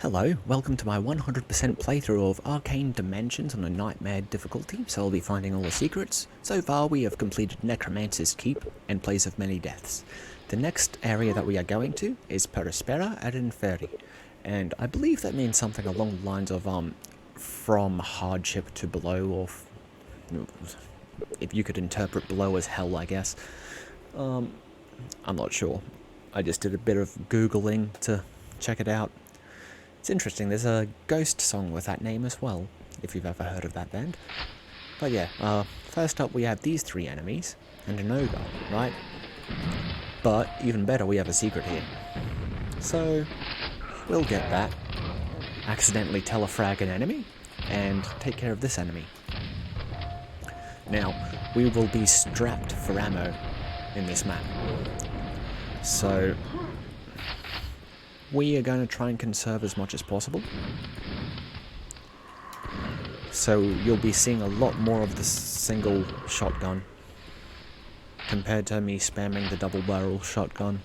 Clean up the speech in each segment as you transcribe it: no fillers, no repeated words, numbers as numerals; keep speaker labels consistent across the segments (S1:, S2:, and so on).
S1: Hello, welcome to my 100% playthrough of Arcane Dimensions on a Nightmare difficulty, so I'll be finding all the secrets. So far we have completed Necromancer's Keep and Place of Many Deaths. The next area that we are going to is Aspera at Inferi, and I believe that means something along the lines of From Hardship to Below, or if you could interpret below as hell, I guess. I'm not sure. I just did a bit of Googling to check it out. It's interesting, there's a Ghost song with that name as well, if you've ever heard of that band. But yeah, first up we have these three enemies, and an ogre, right? But, even better, we have a secret here. So, we'll get that, accidentally telefrag an enemy, and take care of this enemy. Now, we will be strapped for ammo in this map. So, we are going to try and conserve as much as possible. So you'll be seeing a lot more of the single shotgun compared to me spamming the double barrel shotgun.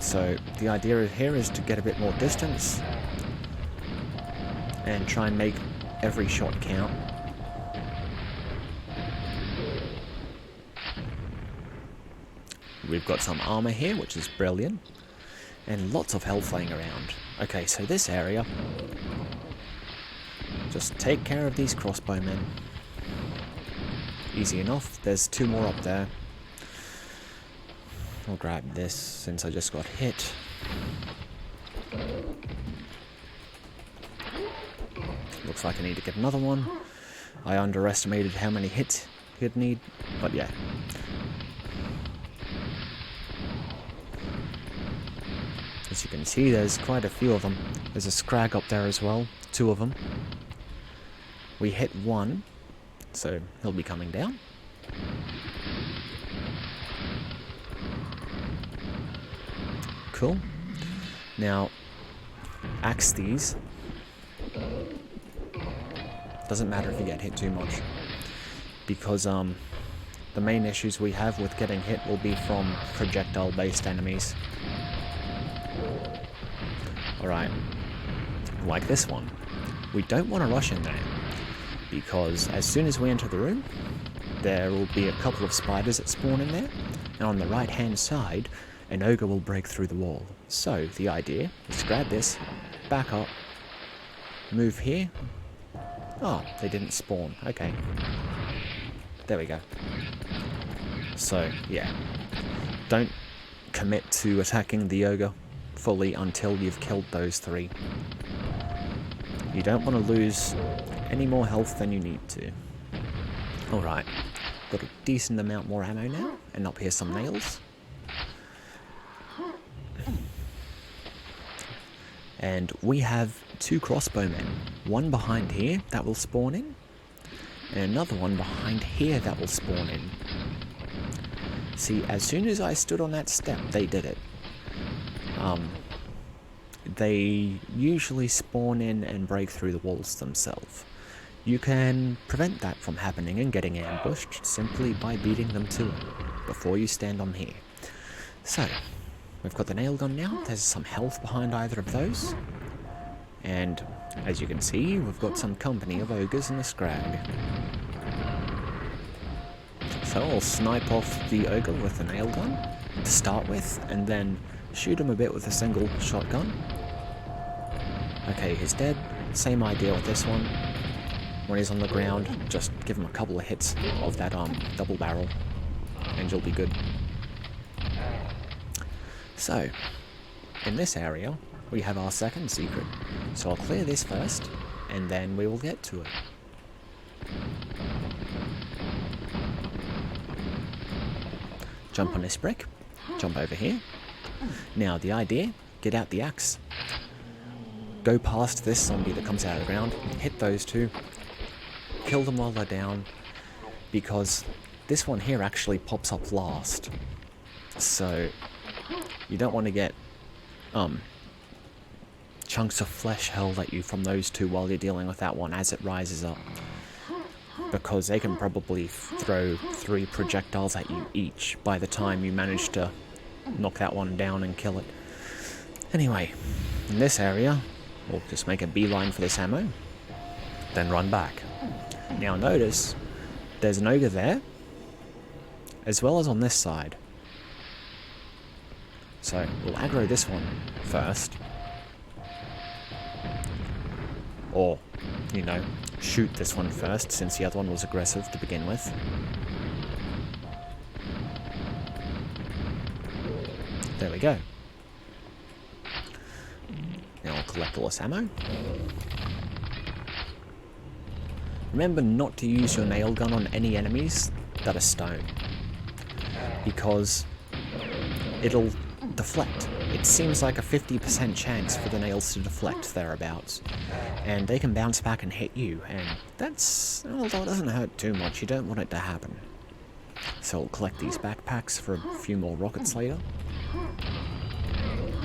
S1: So the idea here is to get a bit more distance and try and make every shot count. We've got some armor here, which is brilliant, and lots of health laying around. Okay, so this area, just take care of these crossbowmen. Easy enough, there's two more up there. I'll grab this since I just got hit. Looks like I need to get another one. I underestimated how many hits he'd need, but yeah. As you can see, there's quite a few of them. There's a scrag up there as well, two of them. We hit one, so he'll be coming down. Cool. Now, axe these. Doesn't matter if you get hit too much, because the main issues we have with getting hit will be from projectile-based enemies. Alright, like this one. We don't want to rush in there, because as soon as we enter the room, there will be a couple of spiders that spawn in there, and on the right hand side, an ogre will break through the wall. So, the idea is to grab this, back up, move here. Oh, they didn't spawn, okay. There we go. So, yeah. Don't commit to attacking the ogre fully until you've killed those three. You don't want to lose any more health than you need to. Alright, got a decent amount more ammo now, and up here some nails. And we have two crossbowmen. One behind here that will spawn in, and another one behind here that will spawn in. See, as soon as I stood on that step, they did it. They usually spawn in and break through the walls themselves. You can prevent that from happening and getting ambushed simply by beating them to it before you stand on here. So, we've got the nail gun now. There's some health behind either of those. And, as you can see, we've got some company of ogres and a scrag. So I'll snipe off the ogre with the nail gun to start with, and then shoot him a bit with a single shotgun. Okay, he's dead. Same idea with this one. When he's on the ground, just give him a couple of hits of that double barrel, and you'll be good. So, in this area, we have our second secret. So I'll clear this first, and then we will get to it. Jump on this brick, jump over here. Now the idea, get out the axe, go past this zombie that comes out of the ground, hit those two, kill them while they're down, because this one here actually pops up last. So you don't want to get chunks of flesh hurled at you from those two while you're dealing with that one as it rises up, because they can probably throw 3 projectiles at you each by the time you manage to knock that one down and kill it. Anyway, in this area, we'll just make a beeline for this ammo, then run back. Now notice, there's an ogre there, as well as on this side. So, we'll aggro this one first. Or, you know, shoot this one first, since the other one was aggressive to begin with. There we go. Now I'll collect all this ammo. Remember not to use your nail gun on any enemies that are stone, because it'll deflect. It seems like a 50% chance for the nails to deflect thereabouts, and they can bounce back and hit you, and that's, although it doesn't hurt too much, you don't want it to happen. So we'll collect these backpacks for a few more rockets later,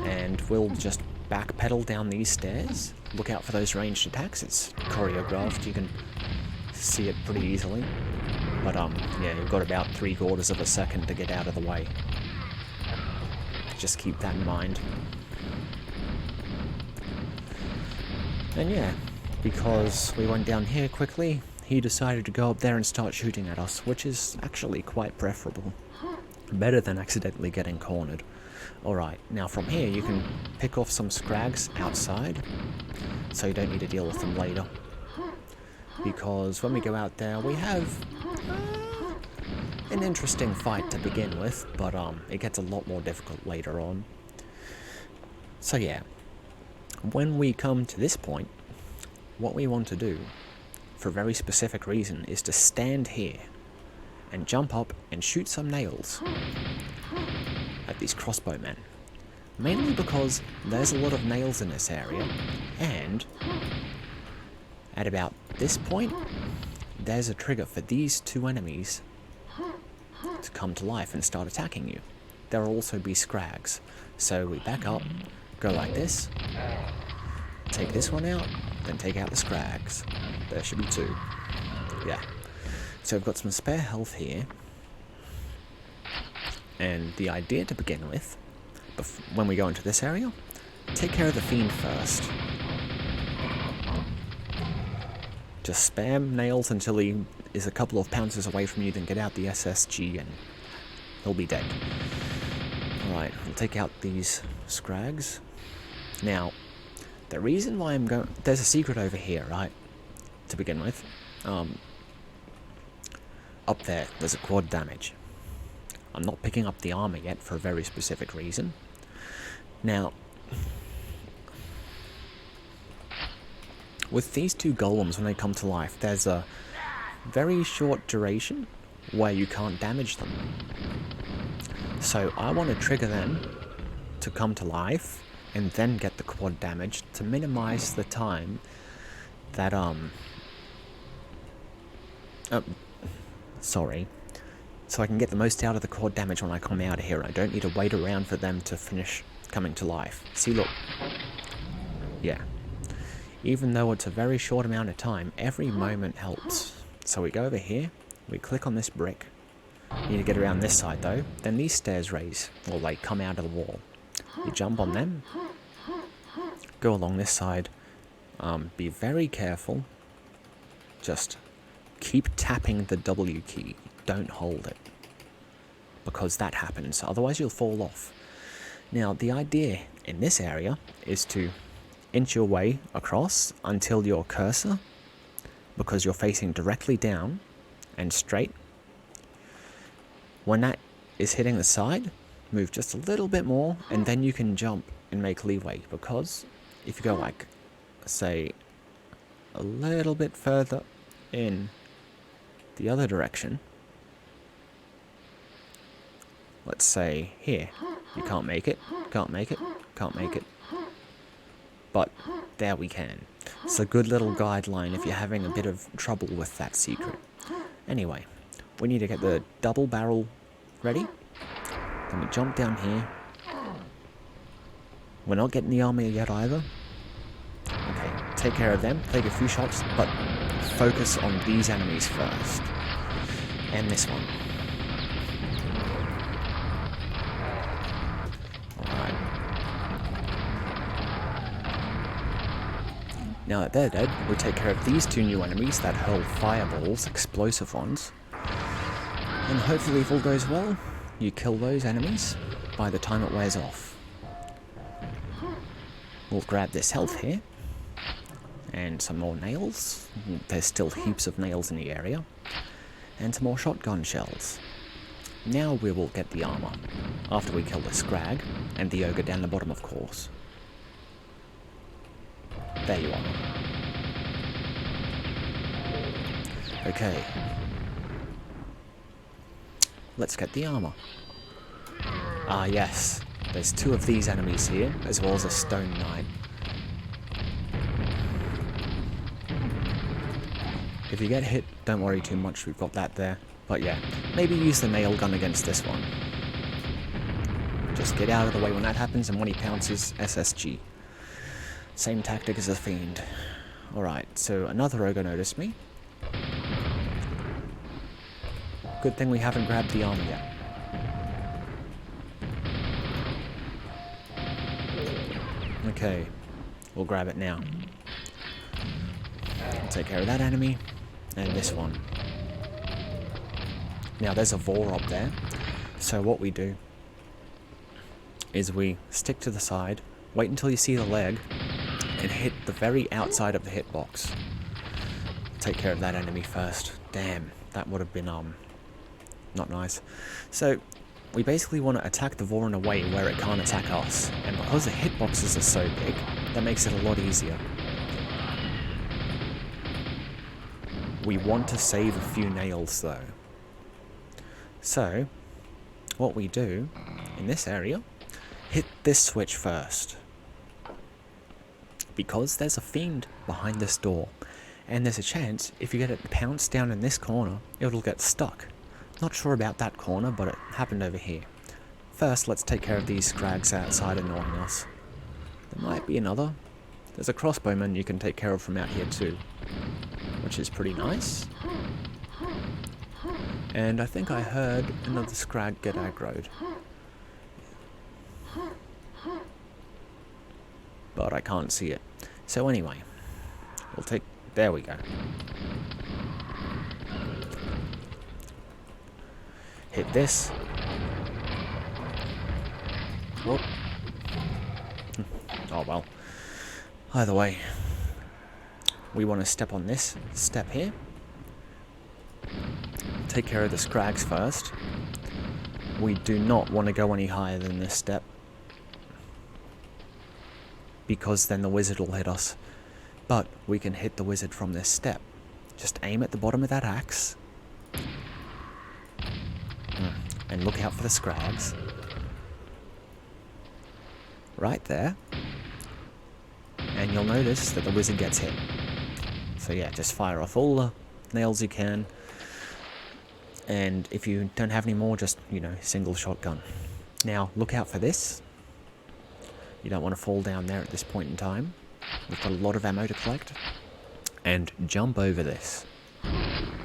S1: and we'll just backpedal down these stairs. Look out for those ranged attacks. It's choreographed, you can see it pretty easily. But yeah, you've got about 3/4 of a second to get out of the way. Just keep that in mind. And yeah, because we went down here quickly, he decided to go up there and start shooting at us, which is actually quite preferable. Better than accidentally getting cornered. Alright, now from here you can pick off some scrags outside, so you don't need to deal with them later. Because when we go out there, we have an interesting fight to begin with, but it gets a lot more difficult later on. So yeah, when we come to this point, what we want to do, for a very specific reason, is to stand here and jump up and shoot some nails at these crossbowmen. Mainly because there's a lot of nails in this area, and at about this point, there's a trigger for these two enemies to come to life and start attacking you. There will also be scrags. So we back up, go like this, take this one out, then take out the scrags. There should be 2. Yeah. So we've got some spare health here. And the idea to begin with, when we go into this area, take care of the fiend first. Just spam nails until he is a couple of pounces away from you, then get out the SSG and he'll be dead. Alright, we'll take out these scrags. Now, the reason why I'm going... There's a secret over here, right? To begin with. Up there, there's a quad damage. I'm not picking up the armor yet for a very specific reason. Now, with these 2 golems, when they come to life, there's a very short duration where you can't damage them. So I want to trigger them to come to life and then get the quad damage to minimize the time that so I can get the most out of the quad damage when I come out of here. I don't need to wait around for them to finish coming to life. See, look. Yeah. Even though it's a very short amount of time, every moment helps. So we go over here, we click on this brick. You need to get around this side though. Then these stairs raise, or they come out of the wall. You jump on them, go along this side. Be very careful. Just keep tapping the W key. Don't hold it, because that happens, otherwise you'll fall off. Now the idea in this area is to inch your way across until your cursor, because you're facing directly down and straight, when that is hitting the side, move just a little bit more and then you can jump and make leeway, because if you go like, say, a little bit further in the other direction, let's say here, you can't make it, can't make it, can't make it, but there we can. It's a good little guideline if you're having a bit of trouble with that secret. Anyway, we need to get the double barrel ready, then we jump down here. We're not getting the armor yet either. Okay, take care of them, take a few shots, but focus on these enemies first. And this one. Alright. Now that they're dead, we take care of these two new enemies that hurl fireballs, explosive ones. And hopefully if all goes well, you kill those enemies by the time it wears off. We'll grab this health here. And some more nails. There's still heaps of nails in the area. And some more shotgun shells. Now we will get the armor. After we kill the Scrag, and the ogre down the bottom of course. There you are. Okay. Let's get the armor. Ah yes, there's two of these enemies here, as well as a stone knight. If you get hit, don't worry too much, we've got that there. But yeah, maybe use the nail gun against this one. Just get out of the way when that happens, and when he pounces, SSG. Same tactic as a fiend. Alright, so another ogre noticed me. Good thing we haven't grabbed the armor yet. Okay, we'll grab it now. Take care of that enemy, and this one. Now there's a Vor up there, so what we do is we stick to the side, wait until you see the leg, and hit the very outside of the hitbox. Take care of that enemy first. Damn, that would have been not nice. So we basically want to attack the Vor in a way where it can't attack us, and because the hitboxes are so big, that makes it a lot easier. We want to save a few nails though. So, what we do in this area, hit this switch first. Because there's a fiend behind this door, and there's a chance if you get it pounced down in this corner, it'll get stuck. Not sure about that corner, but it happened over here. First, let's take care of these scrags outside annoying us. There might be another. There's a crossbowman you can take care of from out here too, which is pretty nice. And I think I heard another scrag get aggroed. But I can't see it. So anyway, we'll take... there we go. Hit this. Whoop. Oh well. Either way, we want to step on this step here. Take care of the scrags first. We do not want to go any higher than this step, because then the wizard will hit us. But we can hit the wizard from this step. Just aim at the bottom of that axe. And look out for the scrags. Right there. And you'll notice that the wizard gets hit. So yeah, just fire off all the nails you can. And if you don't have any more, just, you know, single shotgun. Now, look out for this. You don't want to fall down there at this point in time. We've got a lot of ammo to collect. And jump over this.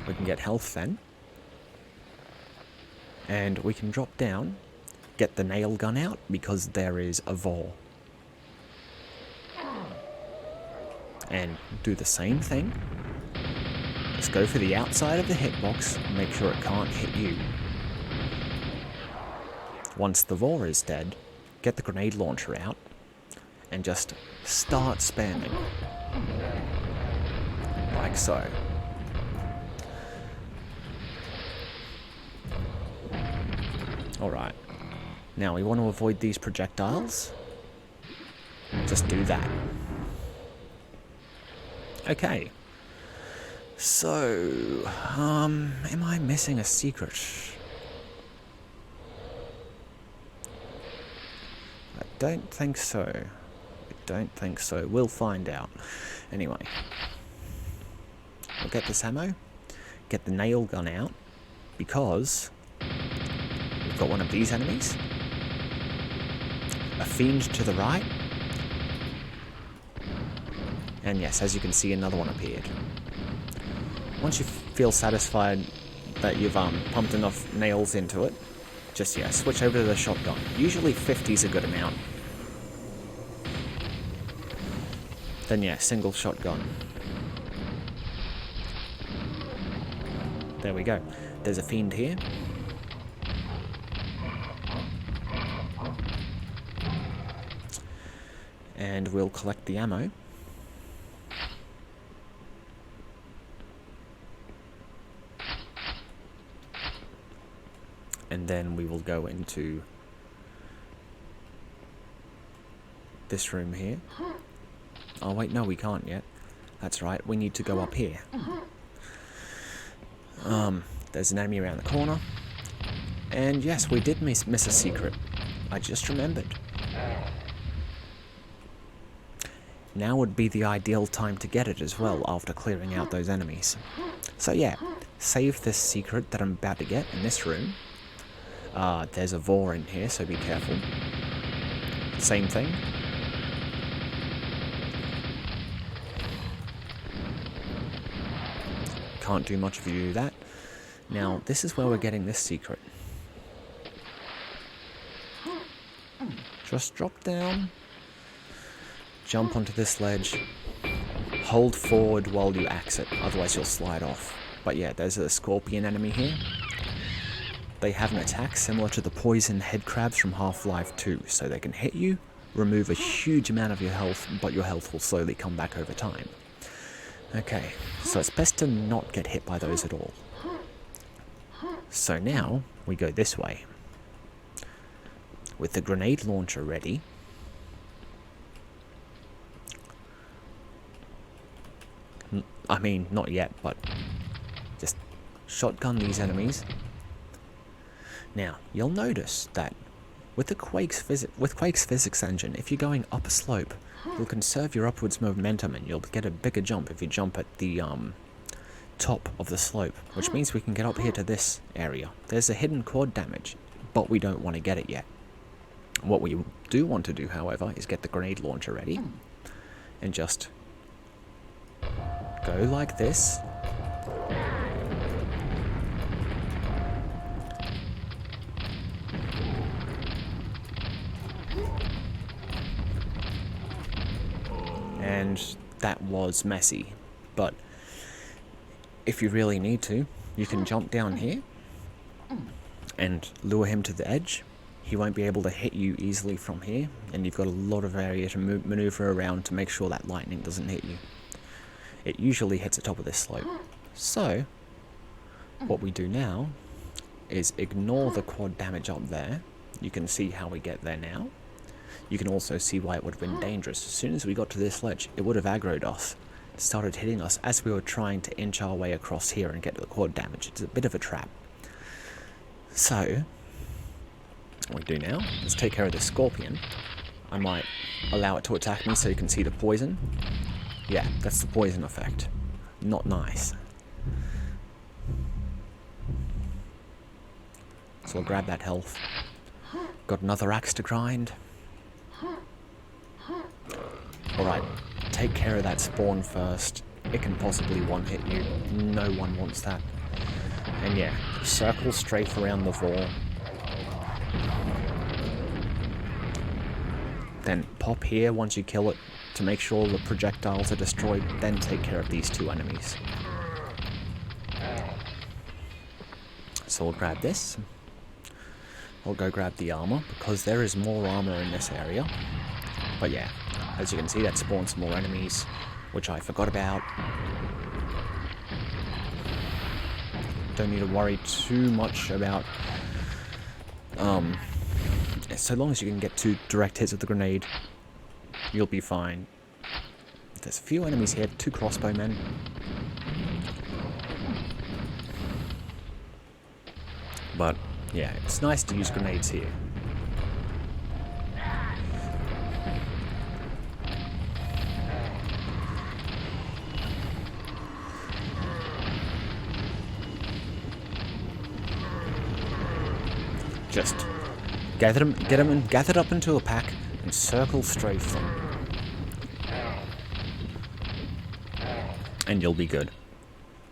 S1: We can get health then. And we can drop down, get the nail gun out, because there is a Vor. And do the same thing. Just go for the outside of the hitbox and make sure it can't hit you. Once the Vor is dead, get the grenade launcher out and just start spamming. Like so. Alright. Now we want to avoid these projectiles. Just do that. Okay. So, am I missing a secret? I don't think so. I don't think so. We'll find out. Anyway. We'll get this ammo. Get the nail gun out. Because we've got one of these enemies. A fiend to the right. And yes, as you can see, another one appeared. Once you feel satisfied that you've pumped enough nails into it, just, yeah, switch over to the shotgun. Usually 50's a good amount. then yeah, single shotgun. There we go. There's a fiend here. And we'll collect the ammo. And then we will go into this room here. Oh wait, no, we can't yet. That's right, we need to go up here. There's an enemy around the corner. And yes, we did miss a secret. I just remembered. Now would be the ideal time to get it as well, after clearing out those enemies. So yeah, save this secret that I'm about to get in this room. There's a Vor in here, so be careful. Same thing. Can't do much if you do that. Now, this is where we're getting this secret. Just drop down. Jump onto this ledge. Hold forward while you exit, otherwise you'll slide off. But yeah, there's a scorpion enemy here. They have an attack similar to the poison head crabs from Half-Life 2, so they can hit you, remove a huge amount of your health, but your health will slowly come back over time. Okay, so it's best to not get hit by those at all. So now, we go this way. With the grenade launcher ready, I mean, not yet, but just shotgun these enemies. Now, you'll notice that with the Quake's physics engine, if you're going up a slope, you'll conserve your upwards momentum and you'll get a bigger jump if you jump at the top of the slope, which means we can get up here to this area. There's a hidden quad damage, but we don't want to get it yet. What we do want to do, however, is get the grenade launcher ready and just go like this. And that was messy, but if you really need to, you can jump down here and lure him to the edge. He won't be able to hit you easily from here, and you've got a lot of area to maneuver around to make sure that lightning doesn't hit you. It usually hits the top of this slope. So, what we do now is ignore the quad damage up there. You can see how we get there now. You can also see why it would have been dangerous. As soon as we got to this ledge, it would have aggroed us. It started hitting us as we were trying to inch our way across here and get to the quad damage. It's a bit of a trap. So, what we do now is take care of this scorpion. I might allow it to attack me so you can see the poison. Yeah, that's the poison effect. Not nice. So I'll grab that health. Got another axe to grind. Alright, take care of that spawn first. It can possibly one-hit you. No one wants that. And yeah, circle strafe around the Vor. Then pop here once you kill it to make sure the projectiles are destroyed. Then take care of these two enemies. So we'll grab this. I'll go grab the armor, because there is more armor in this area. But yeah, as you can see, that spawns more enemies, which I forgot about. Don't need to worry too much about... so long as you can get 2 direct hits with the grenade, you'll be fine. There's a few enemies here, 2 crossbowmen. But yeah, it's nice to use grenades here. Just gather them, get them gathered up into a pack and circle strafe them. And you'll be good.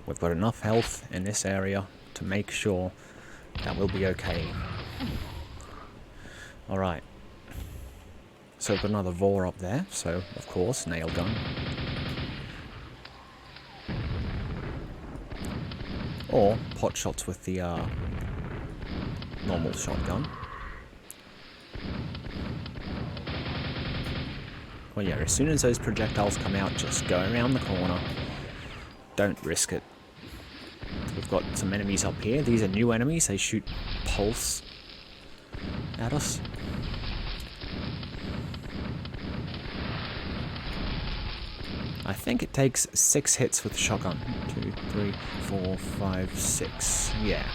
S1: We've got enough health in this area to make sure that we'll be okay. Alright. So we've got another Vor up there, so of course, nail gun. Or pot shots with the normal shotgun. Well, yeah, as soon as those projectiles come out, just go around the corner. Don't risk it. We've got some enemies up here. These are new enemies. They shoot pulse at us. I think it takes 6 hits with the shotgun. 2, 3, 4, 5, 6. Yeah.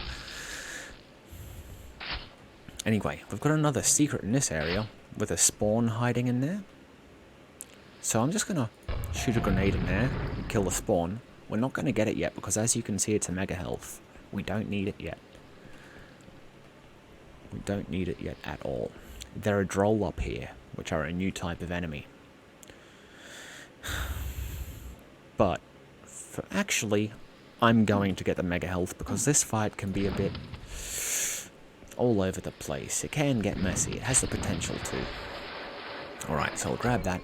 S1: Anyway, we've got another secret in this area with a spawn hiding in there. So I'm just going to shoot a grenade in there and kill the spawn. We're not going to get it yet because, as you can see, it's a mega health. We don't need it yet. We don't need it yet at all. There are droll up here, which are a new type of enemy. But actually, I'm going to get the mega health because this fight can be a bit all over the place. It can get messy. It has the potential to. Alright, so I'll grab that.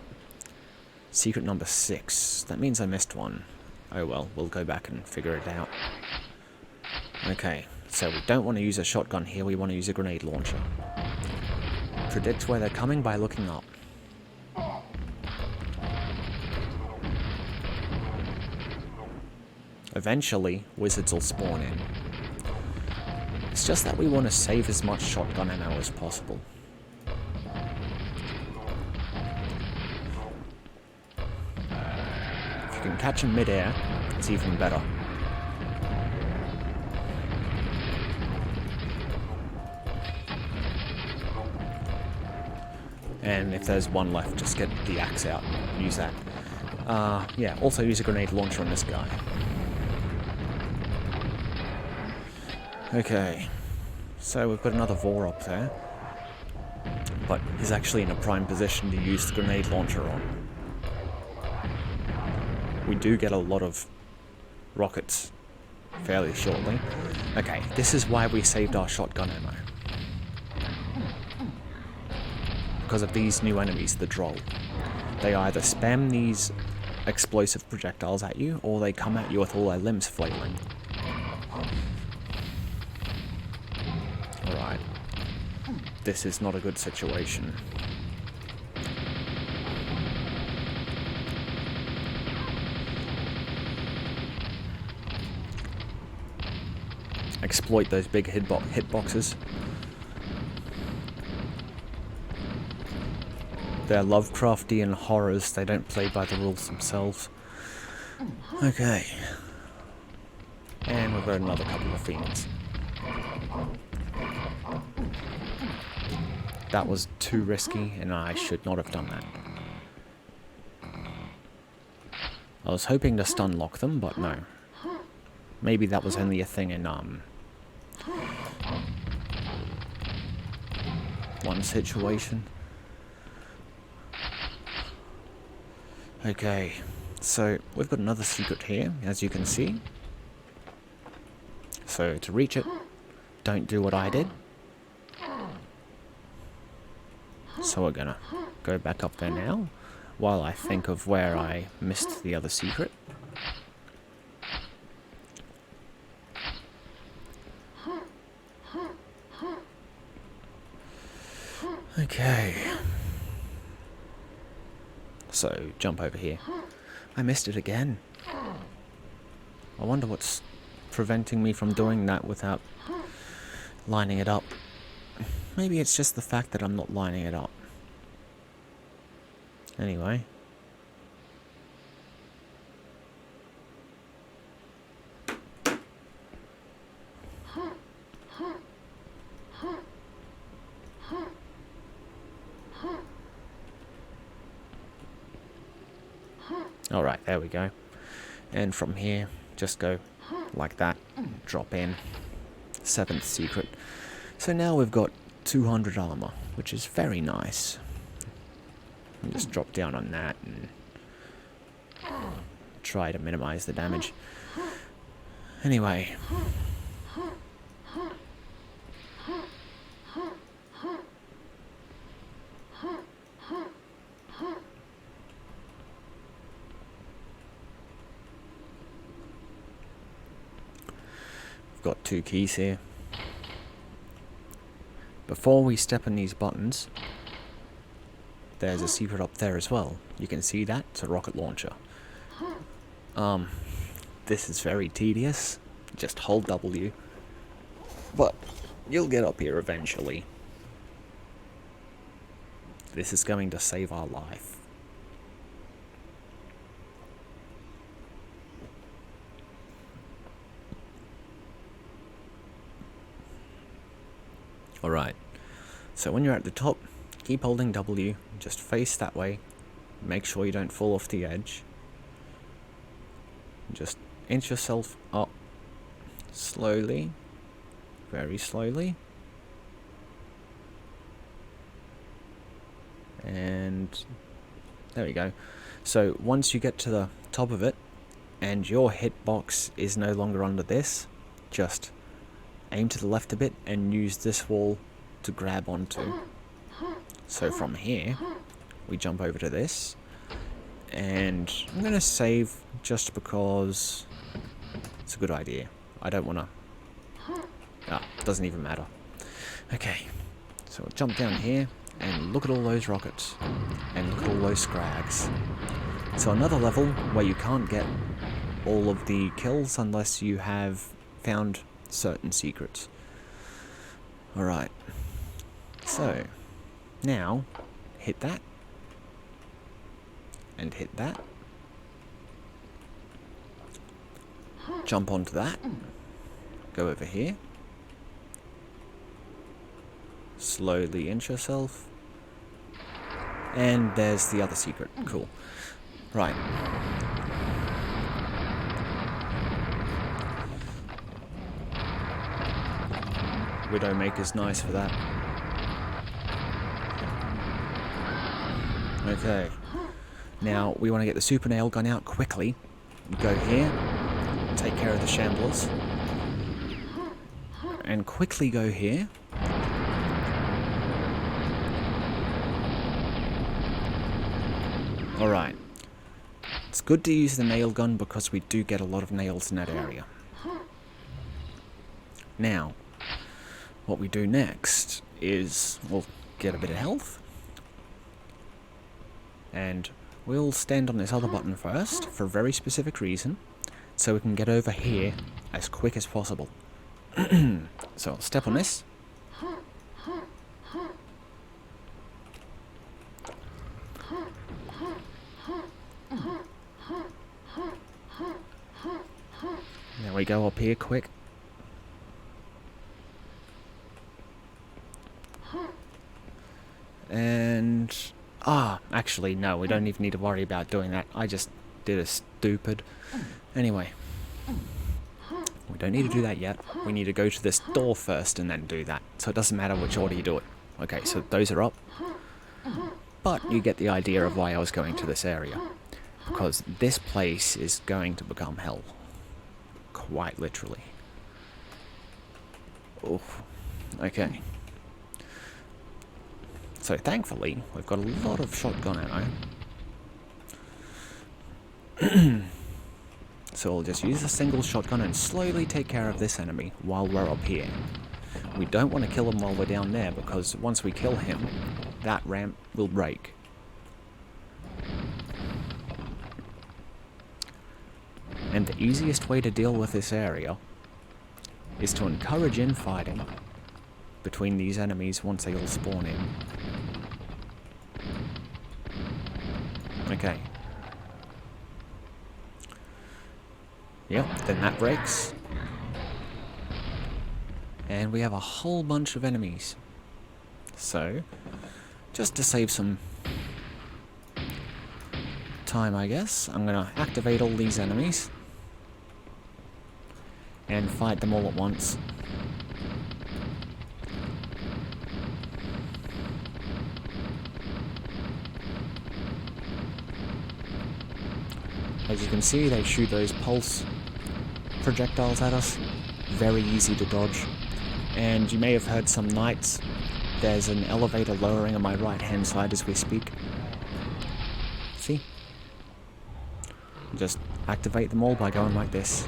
S1: Secret number 6. That means I missed one. Oh well, we'll go back and figure it out. Okay, so we don't want to use a shotgun here, we want to use a grenade launcher. Predict where they're coming by looking up. Eventually, wizards will spawn in. It's just that we want to save as much shotgun ammo as possible. If you can catch them mid-air, it's even better. And if there's one left, just get the axe out and use that. Yeah, also use a grenade launcher on this guy. Okay, so we've got another Vor up there, but he's actually in a prime position to use the grenade launcher on. We do get a lot of rockets fairly shortly. Okay, this is why we saved our shotgun ammo. Because of these new enemies, the droll. They either spam these explosive projectiles at you, or they come at you with all their limbs flailing. Alright. This is not a good situation. Exploit those big hitboxes. They're Lovecraftian horrors, they don't play by the rules themselves. Okay. And we've got another couple of fiends. That was too risky, and I should not have done that. I was hoping to stun lock them, but no. Maybe that was only a thing in, one situation. Okay, so we've got another secret here, as you can see. So to reach it, don't do what I did. So we're gonna go back up there now, while I think of where I missed the other secret. Okay. So, jump over here. I missed it again. I wonder what's preventing me from doing that without lining it up. Maybe it's just the fact that I'm not lining it up. Anyway. Alright, there we go. And from here, just go like that. Drop in. 7th secret. So now we've got 200 armor, which is very nice. And just drop down on that and try to minimize the damage. Anyway. I've got 2 keys here. Before we step on these buttons, there's a secret up there as well. You can see that, it's a rocket launcher. This is very tedious. Just hold W. But you'll get up here eventually. This is going to save our life. Alright, so when you're at the top, keep holding W, just face that way, make sure you don't fall off the edge. Just inch yourself up slowly, very slowly. And there we go. So once you get to the top of it, and your hitbox is no longer under this, just aim to the left a bit and use this wall to grab onto. So from here, we jump over to this, and I'm going to save just because it's a good idea. I don't want to... doesn't even matter. Okay, so we'll jump down here, and look at all those rockets, and look at all those scrags. So another level where you can't get all of the kills unless you have found certain secrets. Alright, so now hit that and hit that, jump onto that, go over here, slowly inch yourself, and there's the other secret. Cool. Right. Widowmaker's nice for that. Okay. Now, we want to get the super nail gun out quickly. Go here. Take care of the shamblers. And quickly go here. Alright. It's good to use the nail gun because we do get a lot of nails in that area. Now, what we do next is we'll get a bit of health, and we'll stand on this other button first for a very specific reason, so we can get over here as quick as possible. So I'll step on this. Now we go up here quick. And... actually, no, we don't even need to worry about doing that. I just did a stupid... Anyway. We don't need to do that yet. We need to go to this door first and then do that. So it doesn't matter which order you do it. Okay, so those are up. But you get the idea of why I was going to this area. Because this place is going to become hell. Quite literally. Oof. Okay. So thankfully, we've got a lot of shotgun ammo. So we'll just use a single shotgun and slowly take care of this enemy while we're up here. We don't want to kill him while we're down there, because once we kill him, that ramp will break. And the easiest way to deal with this area is to encourage infighting between these enemies once they all spawn in. Okay. Yep, then that breaks. And we have a whole bunch of enemies. So, just to save some time, I guess, I'm gonna activate all these enemies and fight them all at once. As you can see, they shoot those pulse projectiles at us. Very easy to dodge. And you may have heard some knights. There's an elevator lowering on my right hand side as we speak. See? Just activate them all by going like this.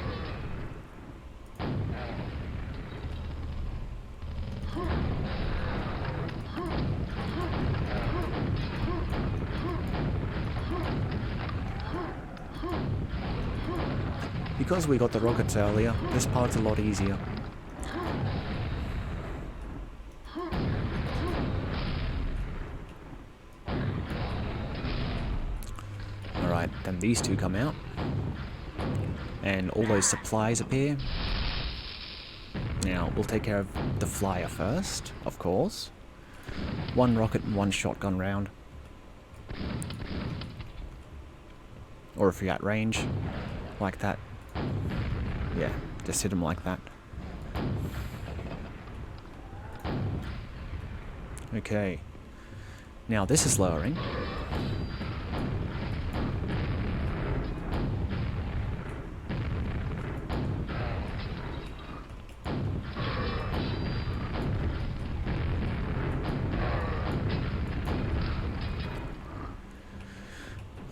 S1: because we got the rockets earlier, this part's a lot easier. Alright, then these two come out. And all those supplies appear. Now, we'll take care of the flyer first, of course. 1 rocket and 1 shotgun round. Or if you're at range, like that. Yeah, just hit them like that. Okay. Now this is lowering.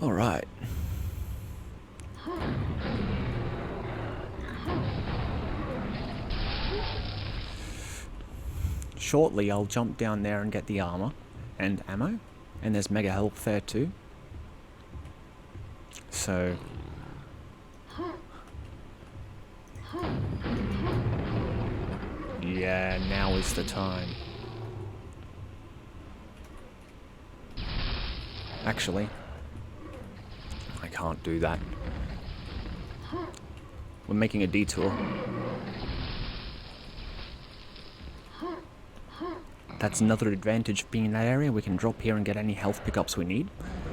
S1: All right. Shortly, I'll jump down there and get the armor and ammo, and there's mega health there too. So, yeah, now is the time. Actually, I can't do that. We're making a detour. That's another advantage of being in that area. We can drop here and get any health pickups we need.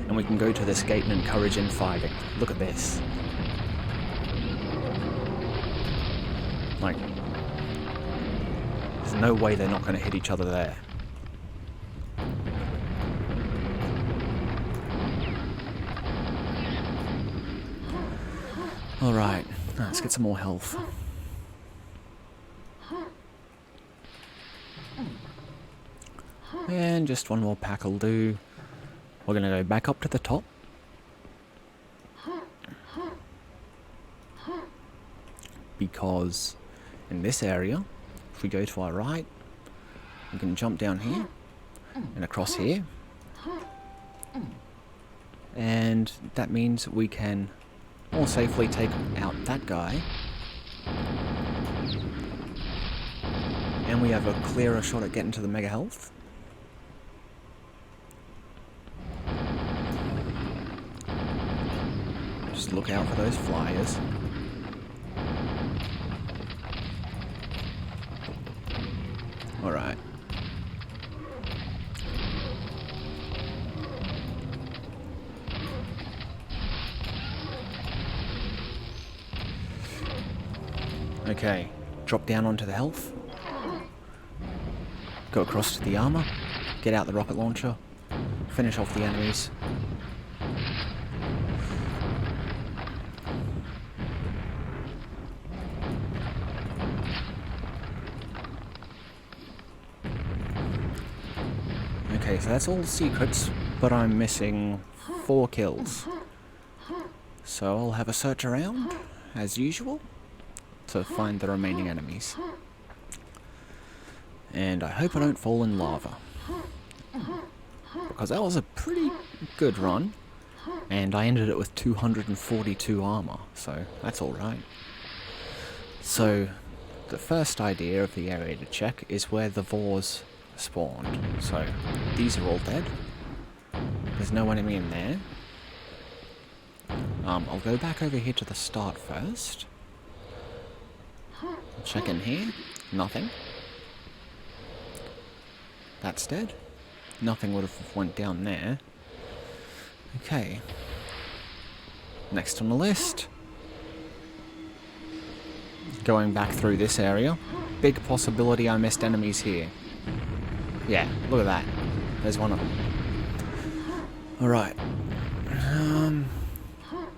S1: And we can go to this gate and encourage infighting. Look at this. Like, there's no way they're not going to hit each other there. Alright, let's get some more health. And just 1 more pack will do. We're going to go back up to the top. Because in this area, if we go to our right, we can jump down here and across here. And that means we can more safely take out that guy. And we have a clearer shot at getting to the mega health. Just look out for those flyers. Alright. Okay, drop down onto the health. Go across to the armor. Get out the rocket launcher. Finish off the enemies. Okay, so that's all the secrets, but I'm missing 4 kills. So I'll have a search around, as usual, to find the remaining enemies. And I hope I don't fall in lava. Because that was a pretty good run, and I ended it with 242 armor, so that's alright. So, the first idea of the area to check is where the Vors spawned. So, these are all dead. There's no enemy in there. I'll go back over here to the start first. Check in here. Nothing. That's dead. Nothing would have went down there. Okay. Next on the list. Going back through this area. Big possibility I missed enemies here. Yeah, look at that. There's one of them. Alright.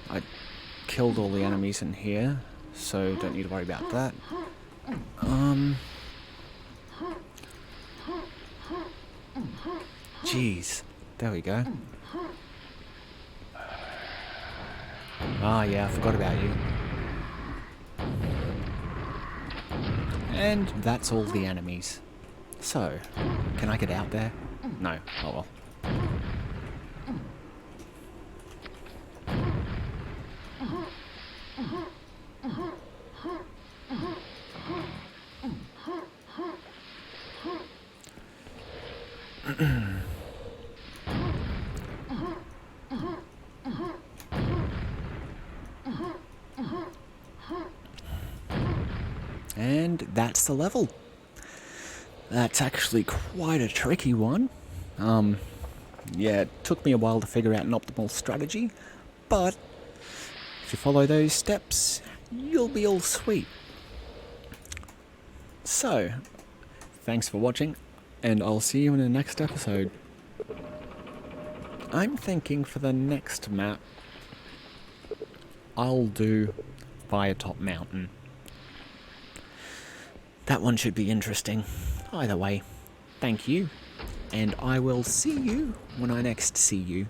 S1: I killed all the enemies in here, so don't need to worry about that. Jeez. There we go. Ah, yeah, I forgot about you. And that's all the enemies. So, can I get out there? No. Oh well. that's the level. That's actually quite a tricky one. Yeah, it took me a while to figure out an optimal strategy, but if you follow those steps, you'll be all sweet. So, thanks for watching, and I'll see you in the next episode. I'm thinking for the next map, I'll do Firetop Mountain. That one should be interesting. Either way, thank you, and I will see you when I next see you.